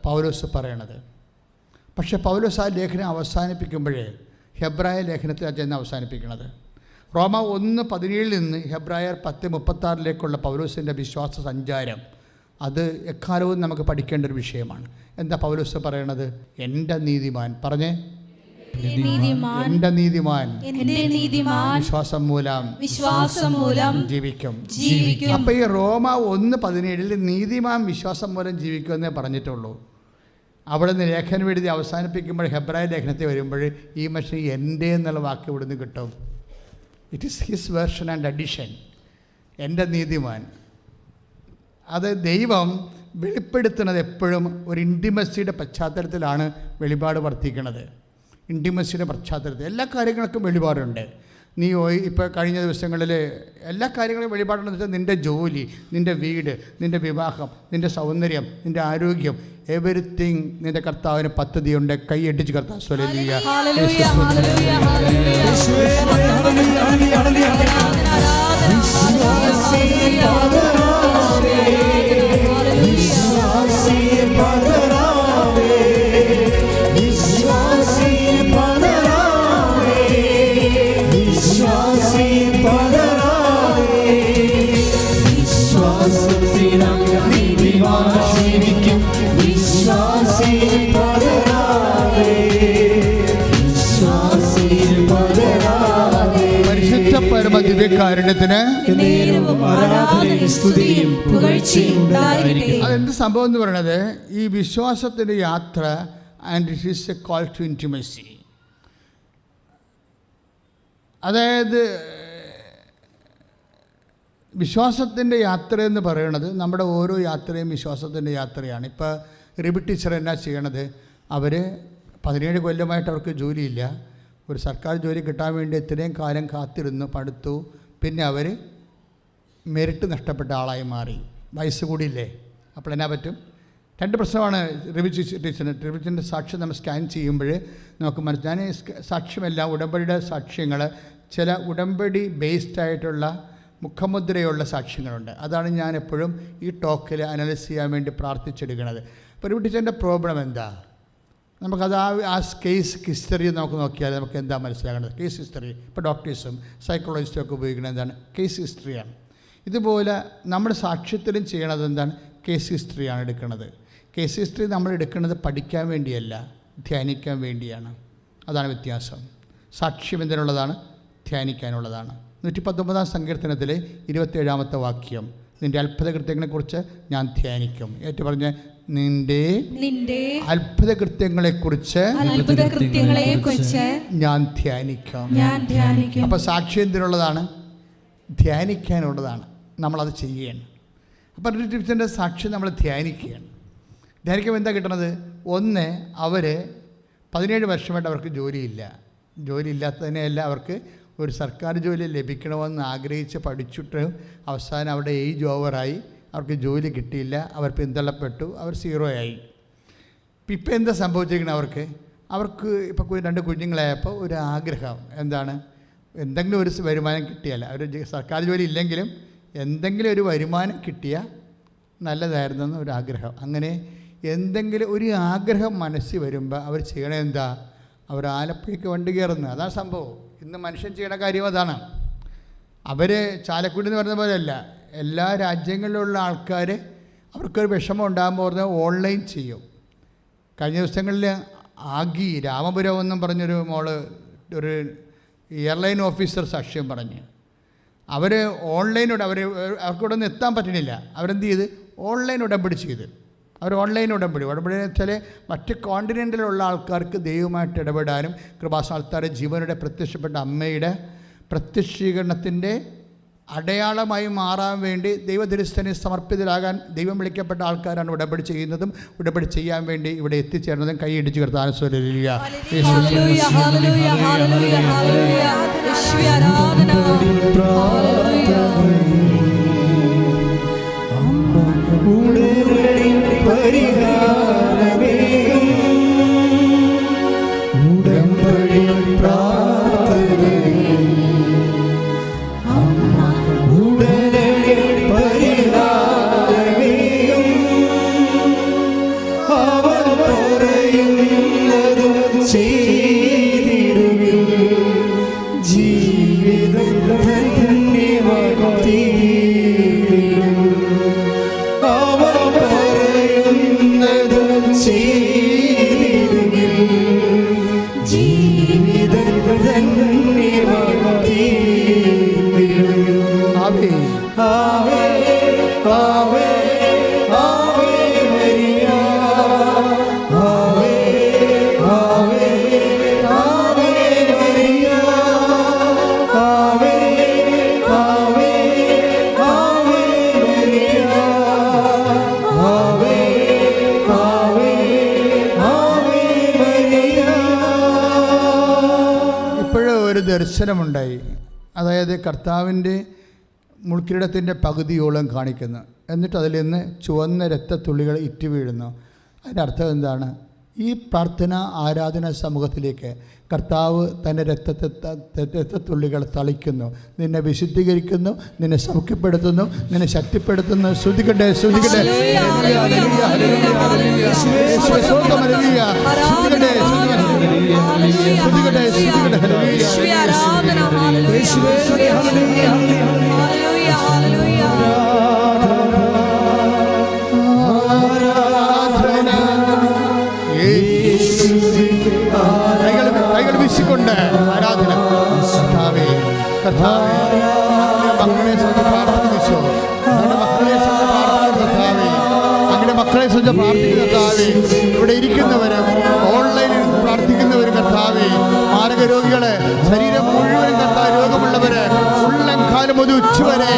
പൗലോസ് പറയണത്. പക്ഷേ പൗലോസ് ആ ലേഖനം അവസാനിപ്പിക്കുമ്പോഴേ ഹെബ്രായ ലേഖനത്തിൽ ചെന്ന് അവസാനിപ്പിക്കുന്നത്. റോമ 1:17 നിന്ന് ഹെബ്രായർ 10:36 പൗലോസിൻ്റെ വിശ്വാസ സഞ്ചാരം അത് എക്കാലവും നമുക്ക് പഠിക്കേണ്ട ഒരു വിഷയമാണ്. എന്താ പൗലോസ് പറയണത്? എൻ്റെ നീതിമാൻ പറഞ്ഞേ, എൻ്റെ നീതിമാൻ വിശ്വാസം മൂലം ജീവിക്കും. അപ്പം ഈ റോമ 1:17 നീതിമാൻ വിശ്വാസം മൂലം ജീവിക്കുമെന്നേ പറഞ്ഞിട്ടുള്ളൂ. അവിടെ നിന്ന് ലേഖനം എഴുതി അവസാനിപ്പിക്കുമ്പോൾ ഹെബ്രായ ലേഖനത്തിൽ വരുമ്പോൾ ഈ മനുഷ്യൻ എൻ്റെ എന്നുള്ള വാക്ക് ഇവിടുന്ന് കിട്ടും. It is his version and addition. എൻ്റെ നീതിമാൻ. അത് ദൈവം വെളിപ്പെടുത്തുന്നത് എപ്പോഴും ഒരു ഇൻറ്റിമസിയുടെ പശ്ചാത്തലത്തിലാണ് വെളിപാട് വർത്തിക്കുന്നത്. ഇൻറ്റിമസിയുടെ പശ്ചാത്തലത്തിൽ എല്ലാ കാര്യങ്ങൾക്കും വെളിപാടുണ്ട്. നീ ഇപ്പോൾ കഴിഞ്ഞ ദിവസങ്ങളിൽ എല്ലാ കാര്യങ്ങളും വെളിപാടെന്ന് വെച്ചാൽ നിൻ്റെ ജോലി, നിൻ്റെ വീട്, നിൻ്റെ വിവാഹം, നിൻ്റെ സൗന്ദര്യം, നിൻ്റെ ആരോഗ്യം, എവരിത്തിങ് നിൻ്റെ കർത്താവിന് പദ്ധതിയുണ്ട്. കൈയടിച്ച് കർത്താവ് സ്വലലിയ. ദിവ്യകാരുണ്യത്തിന് അതെന്ത് സംഭവം എന്ന് പറയുന്നത്, ഈ വിശ്വാസത്തിൻ്റെ യാത്ര and it is a call to intimacy. അതായത് വിശ്വാസത്തിൻ്റെ യാത്ര എന്ന് പറയുന്നത് നമ്മുടെ ഓരോ യാത്രയും വിശ്വാസത്തിൻ്റെ യാത്രയാണ്. ഇപ്പോൾ റിബി ടീച്ചർ എന്നാ ചെയ്യണത്? അവർ 17 കൊല്ലമായിട്ട് അവർക്ക് ജോലിയില്ല. ഒരു സർക്കാർ ജോലി കിട്ടാൻ വേണ്ടി ഇത്രയും കാലം കാത്തിരുന്നു, പടുത്തു. പിന്നെ അവർ മെറിറ്റ് നഷ്ടപ്പെട്ട ആളായി മാറി. വയസ്സ് കൂടിയില്ലേ? അപ്പോൾ എന്നാ പറ്റും? 2 പ്രശ്നമാണ് റിബി ടീച്ചറിന്. റിബിച്ചിൻ്റെ സാക്ഷ്യം നമ്മൾ സ്കാൻ ചെയ്യുമ്പോൾ നമുക്ക് മനസ്സിലാൻ സാക്ഷ്യമെല്ലാം ഉടമ്പടിയുടെ സാക്ഷ്യങ്ങൾ, ചില ഉടമ്പടി ബേസ്ഡ് ആയിട്ടുള്ള മുഖമുദ്രയുള്ള സാക്ഷ്യങ്ങളുണ്ട്. അതാണ് ഞാൻ എപ്പോഴും ഈ ടോക്കിൽ അനലൈസ് ചെയ്യാൻ വേണ്ടി പ്രാർത്ഥിച്ചെടുക്കുന്നത്. അപ്പോൾ റിബി ടീച്ചറിൻ്റെ പ്രോബ്ലം എന്താ? നമുക്കത് ആ കേസ് ഹിസ്റ്ററി നമുക്ക് നോക്കിയാൽ നമുക്ക് എന്താ മനസ്സിലാക്കേണ്ടത്? കേസ് ഹിസ്റ്ററി ഇപ്പോൾ ഡോക്ടേഴ്സും സൈക്കോളജിസ്റ്റും ഒക്കെ ഉപയോഗിക്കുന്നത് എന്താണ്? കേസ് ഹിസ്റ്ററിയാണ്. ഇതുപോലെ നമ്മുടെ സാക്ഷ്യത്തിലും ചെയ്യണത് എന്താണ്? കേസ് ഹിസ്റ്ററിയാണ് എടുക്കുന്നത്. കേസ് ഹിസ്റ്ററി നമ്മൾ എടുക്കുന്നത് പഠിക്കാൻ വേണ്ടിയല്ല, ധ്യാനിക്കാൻ വേണ്ടിയാണ്. അതാണ് വ്യത്യാസം. സാക്ഷ്യം എന്തിനുള്ളതാണ്? ധ്യാനിക്കാനുള്ളതാണ്. 119 സങ്കീർത്തനത്തിലെ 27 വാക്യം, നിൻ്റെ അത്ഭുത കൃത്യങ്ങളെക്കുറിച്ച് ഞാൻ ധ്യാനിക്കും. ഏറ്റു പറഞ്ഞ്, നിന്റെ അത്ഭുത കൃത്യങ്ങളെക്കുറിച്ച് ഞാൻ ധ്യാനിക്കാം. അപ്പോൾ സാക്ഷ്യം എന്തിനുള്ളതാണ്? ധ്യാനിക്കാനുള്ളതാണ്. നമ്മളത് ചെയ്യണം. അപ്പോൾ റിലേറ്റീവ്സിൻ്റെ സാക്ഷ്യം നമ്മൾ ധ്യാനിക്കുകയാണ്. ധ്യാനിക്കുമ്പോൾ എന്താ കിട്ടണത്? ഒന്ന്, അവർ 17 വർഷമായിട്ട് അവർക്ക് ജോലിയില്ല. ജോലി ഇല്ലാത്തതിനെയല്ല, അവർക്ക് ഒരു സർക്കാർ ജോലി ലഭിക്കണമെന്ന് ആഗ്രഹിച്ച് പഠിച്ചിട്ട് അവസാനം അവിടെ ഏജ് ഓവറായി, അവർക്ക് ജോലി കിട്ടിയില്ല, അവർ പിന്തള്ളപ്പെട്ടു, അവർ 0 ആയി. ഇപ്പം എന്താ സംഭവിച്ചിരിക്കുന്നത്? അവർക്ക് ഇപ്പോൾ 2 കുഞ്ഞുങ്ങളായപ്പോൾ ഒരു ആഗ്രഹം എന്താണ്? എന്തെങ്കിലും ഒരു വരുമാനം കിട്ടിയാൽ, അവർ സർക്കാർ ജോലി ഇല്ലെങ്കിലും എന്തെങ്കിലും ഒരു വരുമാനം കിട്ടിയാൽ നല്ലതായിരുന്നെന്ന് ഒരു ആഗ്രഹം. അങ്ങനെ എന്തെങ്കിലും ഒരു ആഗ്രഹം മനസ്സിൽ വരുമ്പോൾ അവർ ചെയ്യണത് എന്താ? അവർ ആലപ്പുഴയ്ക്ക് വണ്ടി കയറുന്നത്. അതാണ് സംഭവം. ഇന്ന് മനുഷ്യൻ ചെയ്യണ കാര്യം അതാണ്. അവർ ചാലക്കുടി എന്ന് പറയുന്ന പോലെയല്ല, എല്ലാ രാജ്യങ്ങളിലുള്ള ആൾക്കാർ അവർക്കൊരു വിഷമം ഉണ്ടാകുമ്പോൾ പറഞ്ഞാൽ ഓൺലൈൻ ചെയ്യും. കഴിഞ്ഞ ദിവസങ്ങളിൽ ആഗി രാമപുരം എന്നും പറഞ്ഞൊരു മോള്, ഒരു എയർലൈൻ ഓഫീസർ സാക്ഷ്യം പറഞ്ഞ്, അവർ ഓൺലൈനോട് അവർക്കിവിടെ നിന്ന് എത്താൻ പറ്റണില്ല. അവരെന്ത് ചെയ്ത്? ഓൺലൈൻ ഉടമ്പടി ചെയ്ത്. അവർ ഓൺലൈൻ ഉടമ്പടി എന്ന് വെച്ചാൽ മറ്റ് കോണ്ടിനെൻറ്റിലുള്ള ആൾക്കാർക്ക് ദൈവമായിട്ട് ഇടപെടാനും കൃപാസ്ഥാനത്താരെ ജീവനുടെ പ്രത്യക്ഷപ്പെട്ട അമ്മയുടെ പ്രത്യക്ഷീകരണത്തിൻ്റെ അടയാളമായി മാറാൻ വേണ്ടി ദൈവദരിസ്ഥനെ സമർപ്പിതരാകാൻ ദൈവം വിളിക്കപ്പെട്ട ആൾക്കാരാണ് ഉടമ്പടി ചെയ്യുന്നതും ഉടമ്പടി ചെയ്യാൻ വേണ്ടി ഇവിടെ എത്തിച്ചേർന്നതും കൈയടിച്ച് കർത്താൻ ദർശനമുണ്ടായി. അതായത് കർത്താവിൻ്റെ മുൾക്കിരീടത്തിൻ്റെ പകുതിയോളം കാണിക്കുന്നു. എന്നിട്ട് അതിൽ നിന്ന് ചുവന്ന രക്തത്തുള്ളികൾ ഇറ്റു വീഴുന്നു. അതിൻ്റെ അർത്ഥം എന്താണ്? ഈ പ്രാർത്ഥന ആരാധന സമൂഹത്തിലേക്ക് കർത്താവ് തൻ്റെ രക്തത്തുള്ളികൾ തളിക്കുന്നു, നിന്നെ വിശുദ്ധീകരിക്കുന്നു, നിന്നെ സൗഖ്യപ്പെടുത്തുന്നു, നിന്നെ ശക്തിപ്പെടുത്തുന്നു. ശ്രുതികട്ടെ ശ്രുതികട്ടെ കൊണ്ട് ആരാധന. കർത്താവേ കർത്താവേ മക്കളെ പ്രാർത്ഥിച്ചു, മക്കളെ കർത്താവേ അങ്ങനെ മക്കളെ സ്വന്തം പ്രാർത്ഥിക്കുന്ന കർത്താവേ, ഇവിടെ ഇരിക്കുന്നവരും ഓൺലൈനിൽ പ്രാർത്ഥിക്കുന്നവരും കർത്താവേ, മാരക രോഗികളെ ശരീരം മുഴുവൻ കർത്താവ് രോഗമുള്ളവര് ഉള്ളംകാലം മുതൽ ഉച്ചവരെ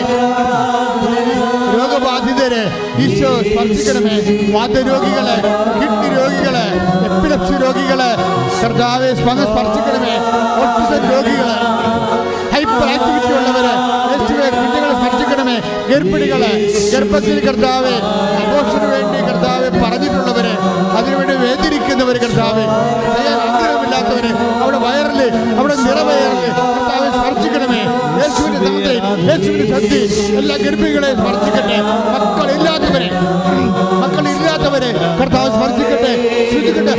രോഗബാധിതരെ ഈശോ സ്പർശിക്കണമേ. വാതരോഗികളെ, കിഡ്നി രോഗികളെ, എപ്പിലെപ്സി രോഗികളെ കർത്താവെ സ്പർശിക്കണമേ. ഓട്ടിസം രോഗികളെ, ഹൈപ്പർ ആക്ടിവിറ്റി ഉള്ളവരെ കുഞ്ഞുങ്ങളെ സ്പർശിക്കണമേ. ഗർഭിണികളെ, ഗർഭത്തിൽ കർത്താവെ അബോർഷന് വേണ്ടി കർത്താവെ പറഞ്ഞിട്ടുള്ളവരെ, അതിനുവേണ്ടി വേദനിക്കുന്നവർ കർത്താവെ, ആഗ്രഹമില്ലാത്തവരെ, അവിടെ വയറില്, അവിടെ നിറവയറില് കർത്താവെ സ്പർശിക്കണമേ. യേശുവിന്റെ തന്ത്രി, യേശുവിന്റെ ശക്തി എല്ലാ ഗർഭിണികളെ സ്പർശിക്കട്ടെ. മക്കളില്ലാത്തവരെ കർത്താവ് സ്പർശിക്കട്ടെ. ശ്രദ്ധിക്കട്ടെ.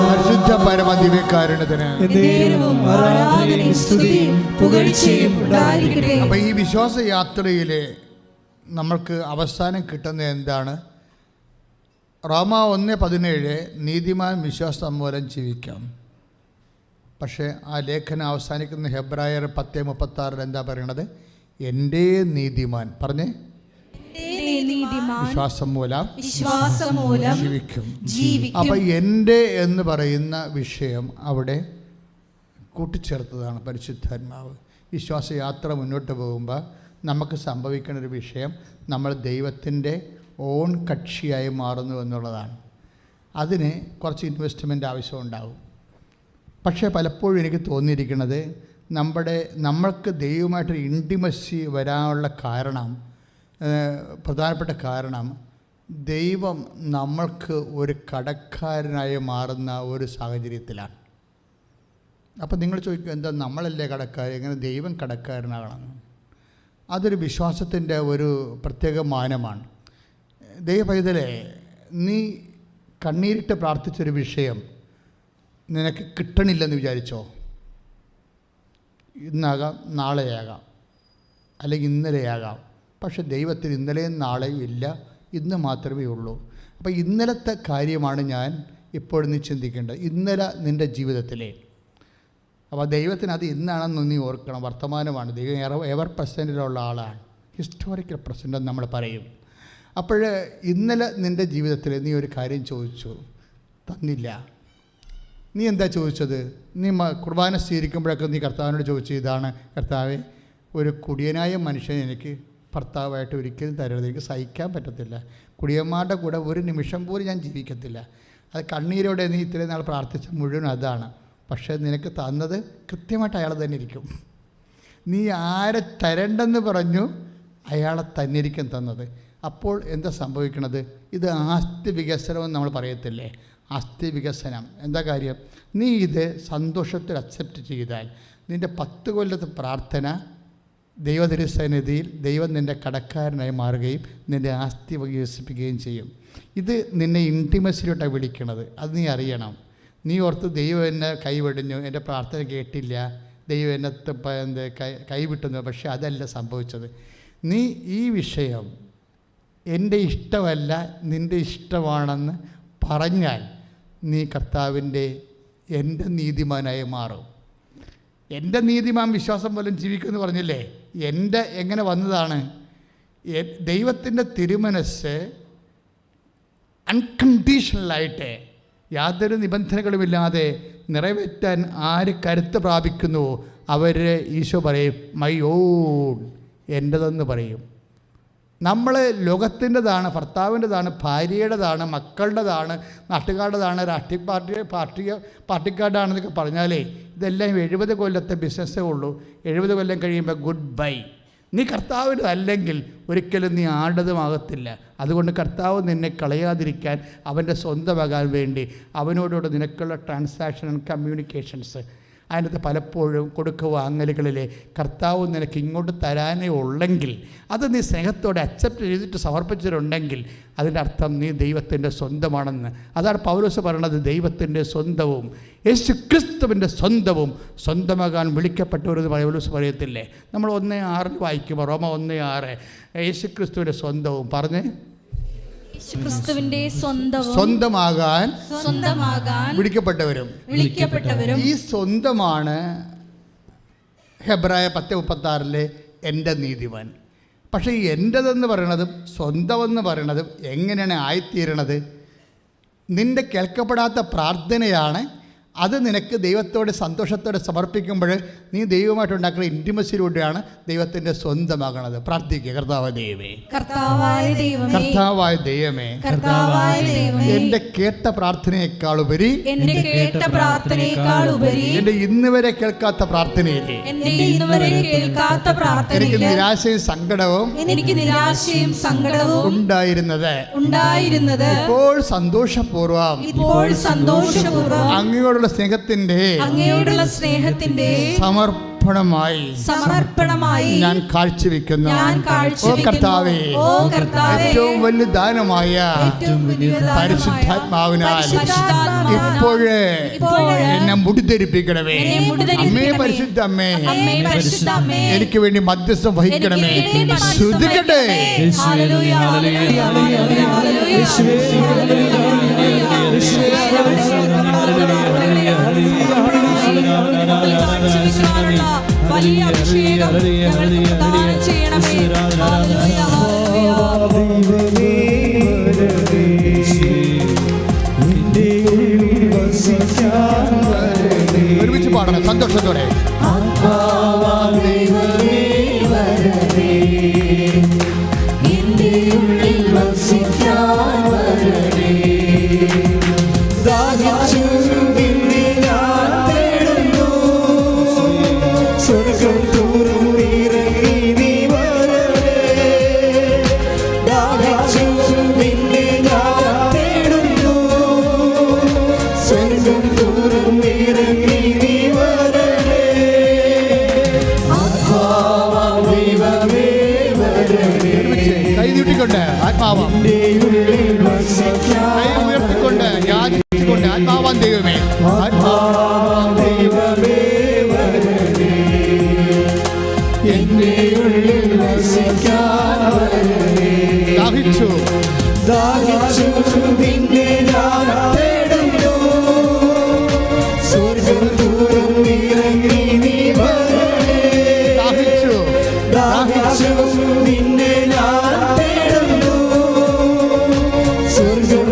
പരിശുദ്ധ പരമദിവ്യകാരുണ്യത്തിന് അപ്പൊ ഈ വിശ്വാസ യാത്രയില് നമ്മൾക്ക് അവസാനം കിട്ടുന്നത് എന്താണ്? റോമ 1:17 നീതിമാൻ വിശ്വാസം മൂലം ജീവിക്കാം. പക്ഷേ ആ ലേഖനം അവസാനിക്കുന്ന ഹെബ്രായർ 10:36 എന്താ പറയണത്? എൻ്റെ നീതിമാൻ പറഞ്ഞേ വിശ്വാസം മൂലം ജീവിക്കും. അപ്പൊ എൻ്റെ എന്ന് പറയുന്ന വിഷയം അവിടെ കൂട്ടിച്ചേർത്തതാണ് പരിശുദ്ധാത്മാവ്. വിശ്വാസയാത്ര മുന്നോട്ട് പോകുമ്പോൾ നമുക്ക് സംഭവിക്കുന്ന ഒരു വിഷയം, നമ്മൾ ദൈവത്തിൻ്റെ ഓൺ കക്ഷിയായി മാറുന്നു എന്നുള്ളതാണ്. അതിന് കുറച്ച് ഇൻവെസ്റ്റ്മെൻ്റ് ആവശ്യമുണ്ടാകും. പക്ഷേ പലപ്പോഴും എനിക്ക് തോന്നിയിരിക്കുന്നത് നമ്മൾക്ക് ദൈവമായിട്ടൊരു ഇൻറ്റിമസി വരാനുള്ള കാരണം, പ്രധാനപ്പെട്ട കാരണം ദൈവം നമ്മൾക്ക് ഒരു കടക്കാരനായി മാറുന്ന ഒരു സാഹചര്യത്തിലാണ്. അപ്പം നിങ്ങൾ ചോദിക്കും, എന്താ നമ്മളല്ലേ കടക്കാർ, എങ്ങനെ ദൈവം കടക്കാരനാകണം? അതൊരു വിശ്വാസത്തിൻ്റെ ഒരു പ്രത്യേക മാനമാണ്. ദൈവപൈതലേ, നീ കണ്ണീരിട്ട് പ്രാർത്ഥിച്ചൊരു വിഷയം നിനക്ക് കിട്ടണില്ലെന്ന് വിചാരിച്ചോ? ഇന്നാകാം, നാളെയാകാം, അല്ലെങ്കിൽ ഇന്നലെയാകാം. പക്ഷെ ദൈവത്തിന് ഇന്നലെയും നാളെയും ഇല്ല, ഇന്ന് മാത്രമേ ഉള്ളൂ. അപ്പോൾ ഇന്നലത്തെ കാര്യമാണ് ഞാൻ ഇപ്പോഴും നീ ചിന്തിക്കേണ്ടത്, ഇന്നലെ നിൻ്റെ ജീവിതത്തിലെ. അപ്പോൾ ദൈവത്തിന് അത് ഇന്നാണെന്ന് നീ ഓർക്കണം. വർത്തമാനമാണ്. ദൈവം എവർ പ്രസൻറ്റിലുള്ള ആളാണ്, ഹിസ്റ്റോറിക്കൽ പ്രസൻറ്റ് എന്ന് നമ്മൾ പറയും. അപ്പോൾ ഇന്നലെ നിൻ്റെ ജീവിതത്തിൽ നീ ഒരു കാര്യം ചോദിച്ചു, തന്നില്ല. നീ എന്താ ചോദിച്ചത്? നീ കുർബാന സ്വീകരിക്കുമ്പോഴൊക്കെ നീ കർത്താവിനോട് ചോദിച്ചു, ഇതാണ് കർത്താവെ, ഒരു കുടിയനായ മനുഷ്യൻ എനിക്ക് ഭർത്താവായിട്ട് ഒരിക്കലും തരരുത്, എനിക്ക് സഹിക്കാൻ പറ്റത്തില്ല, കുടിയന്മാരുടെ കൂടെ ഒരു നിമിഷം പോലും ഞാൻ ജീവിക്കത്തില്ല. അത് കണ്ണീരോടെ നീ ഇത്രയും നാൾ പ്രാർത്ഥിച്ച മുഴുവൻ അതാണ്. പക്ഷേ നിനക്ക് തന്നത് കൃത്യമായിട്ട് അയാൾ തന്നെ ഇരിക്കും. നീ ആരെ തരണ്ടെന്ന് പറഞ്ഞു അയാളെ തന്നിരിക്കും തന്നത്. അപ്പോൾ എന്താ സംഭവിക്കണത്? ഇത് ആസ്തി വികസനമെന്ന് നമ്മൾ പറയത്തില്ലേ? ആസ്തി വികസനം എന്താ കാര്യം? നീ ഇത് സന്തോഷത്തിൽ അക്സെപ്റ്റ് ചെയ്താൽ നിൻ്റെ 10 കൊല്ലത്തെ പ്രാർത്ഥന ദൈവതിരുസന്നിധിയിൽ ദൈവം നിൻ്റെ കടക്കാരനായി മാറുകയും നിൻ്റെ ആസ്തി വികസിപ്പിക്കുകയും ചെയ്യും. ഇത് നിന്നെ ഇൻറ്റിമസിലോട്ടാണ് വിളിക്കണത്. അത് നീ അറിയണം. നീ ഓർത്ത് ദൈവം എന്നെ കൈവെടിഞ്ഞു, എൻ്റെ പ്രാർത്ഥന കേട്ടില്ല, ദൈവം എന്നെ കൈവിട്ടുന്നു. പക്ഷേ അതല്ല സംഭവിച്ചത്. നീ ഈ വിഷയം എൻ്റെ ഇഷ്ടമല്ല നിൻ്റെ ഇഷ്ടമാണെന്ന് പറഞ്ഞാൽ നീ കർത്താവിൻ്റെ എൻ്റെ നീതിമാനായി മാറും. എൻ്റെ നീതിമാൻ വിശ്വാസം പോലും ജീവിക്കുമെന്ന് പറഞ്ഞില്ലേ? എൻ്റെ എങ്ങനെ വന്നതാണ്? ദൈവത്തിൻ്റെ തിരുമനസ്സ് അൺകണ്ടീഷണലായിട്ട് യാതൊരു നിബന്ധനകളുമില്ലാതെ നിറവേറ്റാൻ ആര് കരുത്ത് പ്രാപിക്കുന്നുവോ അവർ ഈശോ പറയും മൈ ഓൺ, എൻ്റെതെന്ന് പറയും. നമ്മൾ ലോകത്തിൻ്റെതാണ്, ഭർത്താവിൻ്റെതാണ്, ഭാര്യയുടേതാണ്, മക്കളുടേതാണ്, നാട്ടുകാരുടേതാണ്, രാഷ്ട്രീയ പാർട്ടിക്കാരുടെയാണെന്നൊക്കെ പറഞ്ഞാലേ ഇതെല്ലാം 70 കൊല്ലത്തെ ബിസിനസ്സേ ഉള്ളൂ. 70 കൊല്ലം കഴിയുമ്പോൾ ഗുഡ് ബൈ. നീ കർത്താവിൻ്റെതല്ലെങ്കിൽ ഒരിക്കലും നീ ആരുടേതുമാകത്തില്ല. അതുകൊണ്ട് കർത്താവ് നിന്നെ കളയാതിരിക്കാൻ, അവൻ്റെ സ്വന്തമാകാൻ വേണ്ടി അവനോടുകൂടെ നിനക്കുള്ള ട്രാൻസാക്ഷൻ ആൻഡ് കമ്മ്യൂണിക്കേഷൻസ് അതിനകത്ത് പലപ്പോഴും കൊടുക്കുക വാങ്ങലുകളിലെ കർത്താവ് നിനക്ക് ഇങ്ങോട്ട് തരാനേ ഉള്ളെങ്കിൽ അത് നീ സ്നേഹത്തോടെ അക്സെപ്റ്റ് ചെയ്തിട്ട് സമർപ്പിച്ചിട്ടുണ്ടെങ്കിൽ അതിൻ്റെ അർത്ഥം നീ ദൈവത്തിൻ്റെ സ്വന്തമാണെന്ന്. അതാണ് പൗലോസ് പറയണത്, ദൈവത്തിൻ്റെ സ്വന്തവും യേശുക്രിസ്തുവിൻ്റെ സ്വന്തവും സ്വന്തമാകാൻ വിളിക്കപ്പെട്ടവരെന്ന് പൗലോസ് പറയത്തില്ലേ? നമ്മൾ 1:6 വായിക്കുമ്പോൾ, റോമ 1:6, യേശുക്രിസ്തുവിൻ്റെ സ്വന്തവും പറഞ്ഞ് യേശുക്രിസ്തുവിന്റെ സ്വന്തമാകാൻ വിളിക്കപ്പെട്ടവരും ഈ സ്വന്തമാണ് ഹെബ്രായ 10:36 എൻ്റെ നീതിമാൻ. പക്ഷേ ഈ എൻ്റെതെന്ന് പറയണതും സ്വന്തമെന്ന് പറയണതും എങ്ങനെയാണ് ആയിത്തീരണത്? നിൻ്റെ കേൾക്കപ്പെടാത്ത പ്രാർത്ഥനയാണ്. അത് നിനക്ക് ദൈവത്തോട് സന്തോഷത്തോടെ സമർപ്പിക്കുമ്പോൾ നീ ദൈവമായിട്ടുണ്ടാക്കുന്ന ഇൻറ്റിമസിയിലൂടെയാണ് ദൈവത്തിൻ്റെ സ്വന്തമാകണത്. പ്രാർത്ഥിക്കുക, കർത്താവായ ദൈവമേ, എൻ്റെ കേട്ട പ്രാർത്ഥനയേക്കാൾ ഉപരി എൻ്റെ ഇന്ന് വരെ കേൾക്കാത്ത പ്രാർത്ഥനയിലെ എനിക്ക് നിരാശയും സങ്കടവും ഉണ്ടായിരുന്നത് ഇപ്പോൾ സന്തോഷപൂർവ്വം അങ്ങയോടുള്ള സ്നേഹത്തിന്റെ സമർപ്പണമായി ഞാൻ കാഴ്ചവെക്കുന്നു. ഓ കർത്താവേ, ഏറ്റവും വലിയ ദാനമായ പരിശുദ്ധാത്മാവിനാൽ ഇപ്പോഴേ എന്നെ മുടിധരിപ്പിക്കണമേ. അമ്മേ, പരിശുദ്ധ അമ്മേ, എനിക്ക് വേണ്ടി മധ്യസ്ഥം വഹിക്കണമേ. ശ്രുതിക്കട്ടെ. വലിയ അഭിഷേകം ചെയ്യണമേ. ഒരുമിച്ച് പാടണം സന്തോഷത്തോടെ. ആത്മാവാം ഉയർത്തിക്കൊണ്ട് യാചിച്ചുകൊണ്ട് ആത്മാവാൻ ദൈവമേ, ദാഹിച്ചു നിന്നെ ഞാൻ തേടുന്നു. സ്വർഗ്ഗം തുറന്ന് ഇറങ്ങി നീ വരണേ. ദാഹിച്ചു നിന്നെ ഞാൻ തേടുന്നു. സ്വർഗ്ഗം